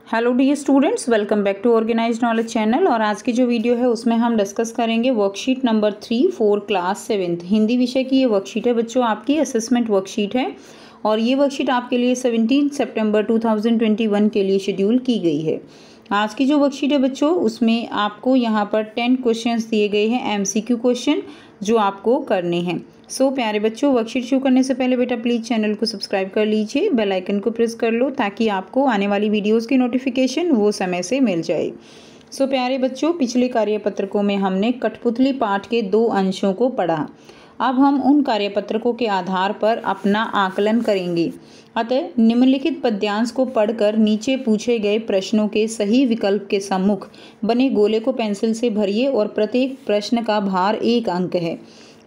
Hello dear students, welcome back to organised knowledge channel. और आज की जो वीडियो है उसमें हम डिस्कस करेंगे worksheet number 3 for class 7th Hindi विषय की। ये वर्कशीट है बच्चों, आपकी असेसमेंट वर्कशीट है और ये वर्कशीट आपके लिए 17 सितंबर 2021 के लिए शेड्यूल की गई है। आज की जो वर्कशीट है बच्चों उसमें आपको यहाँ पर 10 क्वेश्चंस दिए गए हैं, MCQ क्वेश्चन जो आपको करने हैं। सो प्यारे बच्चों, वर्कशीट शुरू करने से पहले बेटा प्लीज़ चैनल को सब्सक्राइब कर लीजिए, बेल आइकन को प्रेस कर लो ताकि आपको आने वाली वीडियोस की नोटिफिकेशन वो समय से मिल जाए। सो प्यारे बच्चों, पिछले कार्यपत्रकों में हमने कठपुतली पाठ के 2 अंशों को पढ़ा। अब हम उन कार्यपत्रकों के आधार पर अपना आकलन करेंगे। अतः निम्नलिखित पद्यांश को पढ़कर नीचे पूछे गए प्रश्नों के सही विकल्प के सम्मुख बने गोले को पेंसिल से भरिए और प्रत्येक प्रश्न का भार 1 अंक है।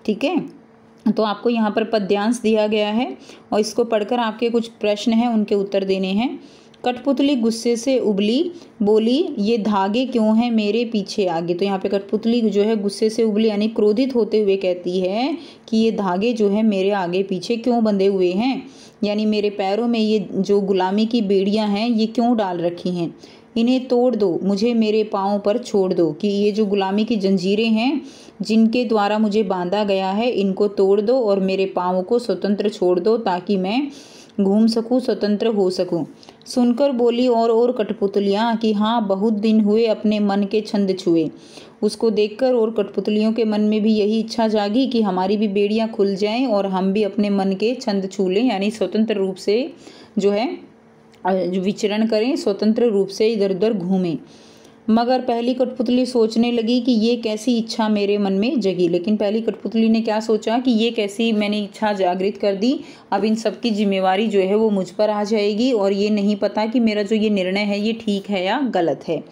ठीक है, तो आपको यहाँ पर पद्यांश दिया गया है और इसको पढ़कर आपके कुछ प्रश्न हैं, उनके उत्तर देने हैं। कठपुतली गुस्से से उबली, बोली ये धागे क्यों हैं मेरे पीछे आगे। तो यहाँ पे कठपुतली जो है गुस्से से उबली यानी क्रोधित होते हुए कहती है कि ये धागे जो है मेरे आगे पीछे क्यों बंधे हुए हैं, यानी मेरे पैरों में ये जो गुलामी की बेड़ियां हैं ये क्यों डाल रखी हैं। इन्हें तोड़ दो, मुझे मेरे पाँव पर छोड़ दो, कि ये जो गुलामी की जंजीरें हैं जिनके द्वारा मुझे बांधा गया है इनको तोड़ दो और मेरे पाँव को स्वतंत्र छोड़ दो ताकि मैं घूम सकूं, स्वतंत्र हो सकूं। सुनकर बोली और कठपुतलियाँ कि हाँ बहुत दिन हुए अपने मन के छंद छुए। उसको देखकर और कठपुतलियों के मन में भी यही इच्छा जागी कि हमारी भी बेड़ियाँ खुल जाएं और हम भी अपने मन के छंद छू लें, यानी स्वतंत्र रूप से जो है विचरण करें, स्वतंत्र रूप से इधर उधर घूमें। मगर पहली कठपुतली सोचने लगी कि ये कैसी इच्छा मेरे मन में जगी। लेकिन पहली कठपुतली ने क्या सोचा कि ये कैसी मैंने इच्छा जागृत कर दी, अब इन सब की जिम्मेवारी जो है वो मुझ पर आ जाएगी और ये नहीं पता कि मेरा जो ये निर्णय है ये ठीक है या गलत है।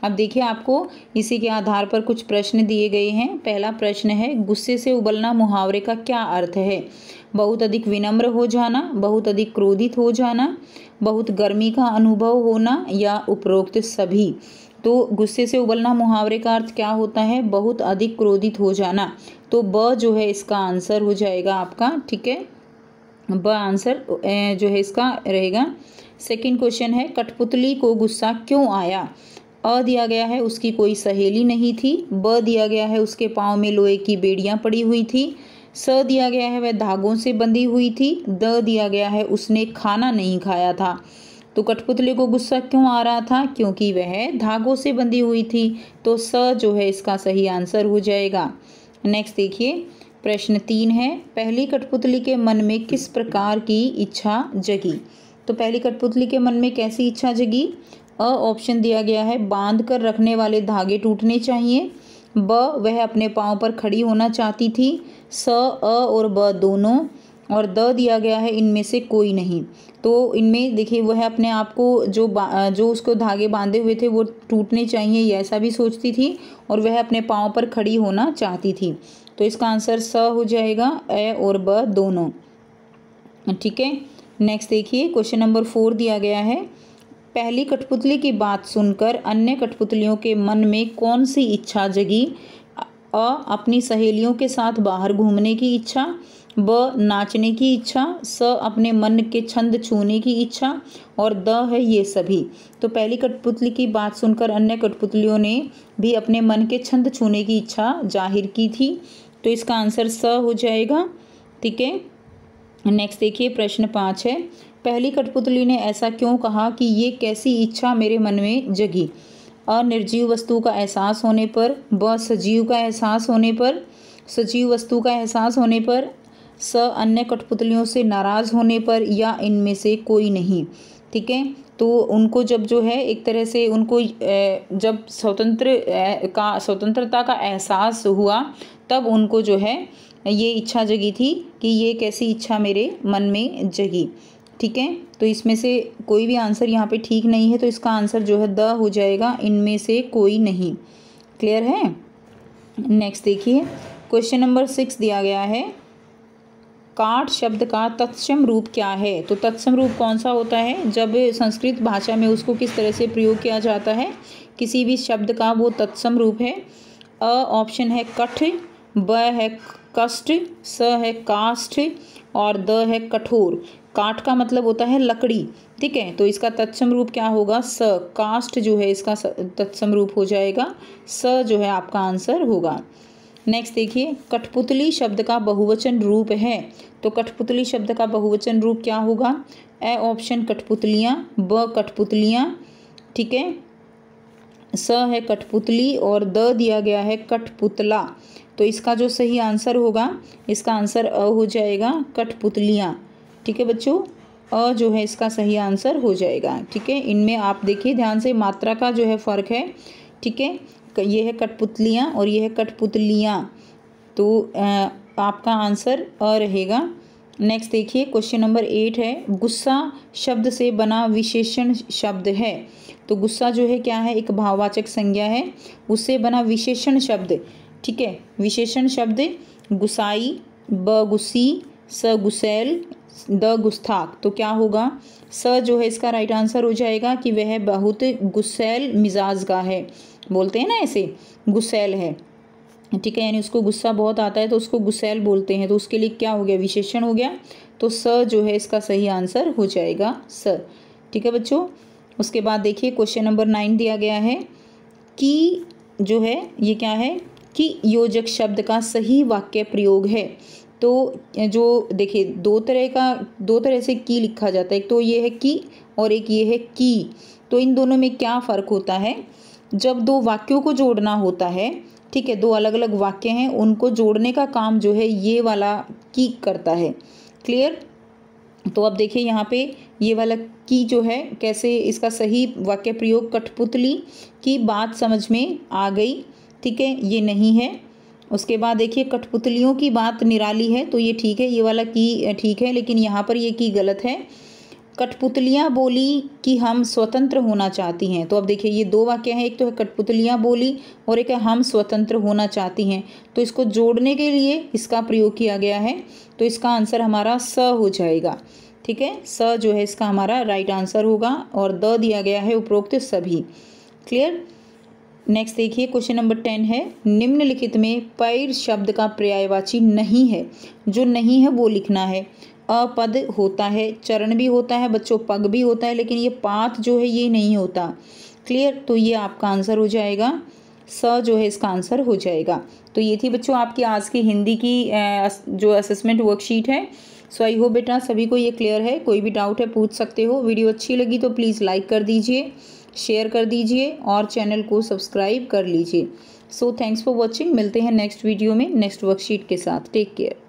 अब देखिए, आपको इसी के आधार पर कुछ प्रश्न दिए गए हैं। पहला प्रश्न है, गुस्से से उबलना मुहावरे का क्या अर्थ है। बहुत अधिक विनम्र हो जाना, बहुत अधिक क्रोधित हो जाना, बहुत गर्मी का अनुभव होना या उपरोक्त सभी। तो गुस्से से उबलना मुहावरे का अर्थ क्या होता है, बहुत अधिक क्रोधित हो जाना। तो ब जो है इसका आंसर हो जाएगा आपका। ठीक है, ब आंसर जो है इसका रहेगा। सेकंड क्वेश्चन है, कठपुतली को गुस्सा क्यों आया। अ दिया गया है उसकी कोई सहेली नहीं थी। ब दिया गया है उसके पाँव में लोहे की बेड़ियां पड़ी हुई थी। स दिया गया है वह धागों से बंधी हुई थी। द दिया गया है उसने खाना नहीं खाया था। तो कठपुतली को गुस्सा क्यों आ रहा था, क्योंकि वह धागों से बंधी हुई थी। तो स जो है इसका सही आंसर हो जाएगा। नेक्स्ट देखिए, प्रश्न 3 है, पहली कठपुतली के मन में किस प्रकार की इच्छा जगी। तो पहली कठपुतली के मन में कैसी इच्छा जगी। अ ऑप्शन दिया गया है, बांध कर रखने वाले धागे टूटने चाहिए। ब वह अपने पाँव पर खड़ी होना चाहती थी। स अ और ब दोनों। और द दिया गया है इनमें से कोई नहीं। तो इनमें देखिए वह अपने आप को जो उसको धागे बांधे हुए थे वो टूटने चाहिए, ये ऐसा भी सोचती थी और वह अपने पाँव पर खड़ी होना चाहती थी। तो इसका आंसर स हो जाएगा, ए और ब दोनों। ठीक है, नेक्स्ट देखिए, क्वेश्चन नंबर 4 दिया गया है, पहली कठपुतली की बात सुनकर अन्य कठपुतलियों के मन में कौन सी इच्छा जगी। अ अपनी सहेलियों के साथ बाहर घूमने की इच्छा। ब नाचने की इच्छा। स अपने मन के छंद छूने की इच्छा और द है ये सभी। तो पहली कठपुतली की बात सुनकर अन्य कठपुतलियों ने भी अपने मन के छंद छूने की इच्छा जाहिर की थी। तो इसका आंसर स हो जाएगा। ठीक है, नेक्स्ट देखिए, प्रश्न 5 है, पहली कठपुतली ने ऐसा क्यों कहा कि ये कैसी इच्छा मेरे मन में जगी। अ निर्जीव वस्तु का एहसास होने पर। ब सजीव का एहसास होने पर, सजीव वस्तु का एहसास होने पर। स अन्य कठपुतलियों से नाराज़ होने पर या इनमें से कोई नहीं। ठीक है, तो उनको जब जो है एक तरह से उनको जब स्वतंत्रता का एहसास हुआ तब उनको जो है ये इच्छा जगी थी कि ये कैसी इच्छा मेरे मन में जगी। ठीक है, तो इसमें से कोई भी आंसर यहाँ पे ठीक नहीं है, तो इसका आंसर जो है द हो जाएगा, इनमें से कोई नहीं। क्लियर है। नेक्स्ट देखिए, क्वेश्चन नंबर 6 दिया गया है, काठ शब्द का तत्सम रूप क्या है। तो तत्सम रूप कौन सा होता है, जब संस्कृत भाषा में उसको किस तरह से प्रयोग किया जाता है किसी भी शब्द का, वो तत्सम रूप है। अ ऑप्शन है कठ, ब है कष्ट, स है काष्ठ और द है कठोर। काठ का मतलब होता है लकड़ी, ठीक है। तो इसका तत्सम रूप क्या होगा, स। कास्ट जो है इसका तत्सम रूप हो जाएगा स, जो है आपका आंसर होगा। नेक्स्ट देखिए, कठपुतली शब्द का बहुवचन रूप है। तो कठपुतली शब्द का बहुवचन रूप क्या होगा, ए ऑप्शन कठपुतलियाँ, ब कठपुतलियाँ, ठीक है, स है कठपुतली और द दिया गया है कठपुतला। तो इसका जो सही आंसर होगा, इसका आंसर अ हो जाएगा, कठपुतलियाँ। ठीक है बच्चों, अ जो है इसका सही आंसर हो जाएगा। ठीक है, इनमें आप देखिए ध्यान से मात्रा का जो है फ़र्क है। ठीक है, ये है कठपुतलियाँ और ये है कठपुतलियाँ, तो आपका आंसर अ रहेगा। नेक्स्ट देखिए, क्वेश्चन नंबर 8 है, गुस्सा शब्द से बना विशेषण शब्द है। तो गुस्सा जो है क्या है, एक भाववाचक संज्ञा है, उससे बना विशेषण शब्द। ठीक है, विशेषण शब्द गुसाई, ब गुस्सी, स गुसैल, द गुस्ताख। तो क्या होगा, स जो है इसका राइट आंसर हो जाएगा कि वह बहुत गुस्सैल मिजाज का है। बोलते हैं ना ऐसे, गुस्सैल है। ठीक है, यानी उसको गुस्सा बहुत आता है तो उसको गुस्सैल बोलते हैं, तो उसके लिए क्या हो गया, विशेषण हो गया। तो स जो है इसका सही आंसर हो जाएगा स। ठीक है बच्चों, उसके बाद देखिए क्वेश्चन नंबर 9 दिया गया है कि जो है ये क्या है, कि योजक शब्द का सही वाक्य प्रयोग है। तो जो देखिए दो तरह से की लिखा जाता है, एक तो ये है की और एक ये है की। तो इन दोनों में क्या फ़र्क होता है, जब दो वाक्यों को जोड़ना होता है, ठीक है, दो अलग अलग वाक्य हैं, उनको जोड़ने का काम जो है ये वाला की करता है। क्लियर। तो अब देखिए यहाँ पे ये वाला की जो है कैसे इसका सही वाक्य प्रयोग, कठपुतली की बात समझ में आ गई, ठीक है, ये नहीं है। उसके बाद देखिए कठपुतलियों की बात निराली है, तो ये ठीक है, ये वाला की ठीक है, लेकिन यहाँ पर ये की गलत है। कठपुतलियाँ बोली कि हम स्वतंत्र होना चाहती हैं। तो अब देखिए ये दो वाक्य हैं, एक तो है कठपुतलियाँ बोली और एक है हम स्वतंत्र होना चाहती हैं। तो इसको जोड़ने के लिए इसका प्रयोग किया गया है, तो इसका आंसर हमारा स हो जाएगा। ठीक है, स जो है इसका हमारा राइट आंसर होगा और द दिया गया है उपरोक्त सभी। क्लियर। नेक्स्ट देखिए क्वेश्चन नंबर 10 है, निम्नलिखित में पैर शब्द का पर्यायवाची नहीं है। जो नहीं है वो लिखना है। अपद होता है, चरण भी होता है बच्चों, पग भी होता है, लेकिन ये पात जो है ये नहीं होता। क्लियर। तो ये आपका आंसर हो जाएगा, स जो है इसका आंसर हो जाएगा। तो ये थी बच्चों आपकी आज की हिंदी की जो असेसमेंट वर्कशीट है। सो आई होप बेटा सभी को ये क्लियर है। कोई भी डाउट है पूछ सकते हो। वीडियो अच्छी लगी तो प्लीज़ लाइक कर दीजिए, शेयर कर दीजिए और चैनल को सब्सक्राइब कर लीजिए। So thanks for watching. मिलते हैं नेक्स्ट वीडियो में नेक्स्ट वर्कशीट के साथ। Take care.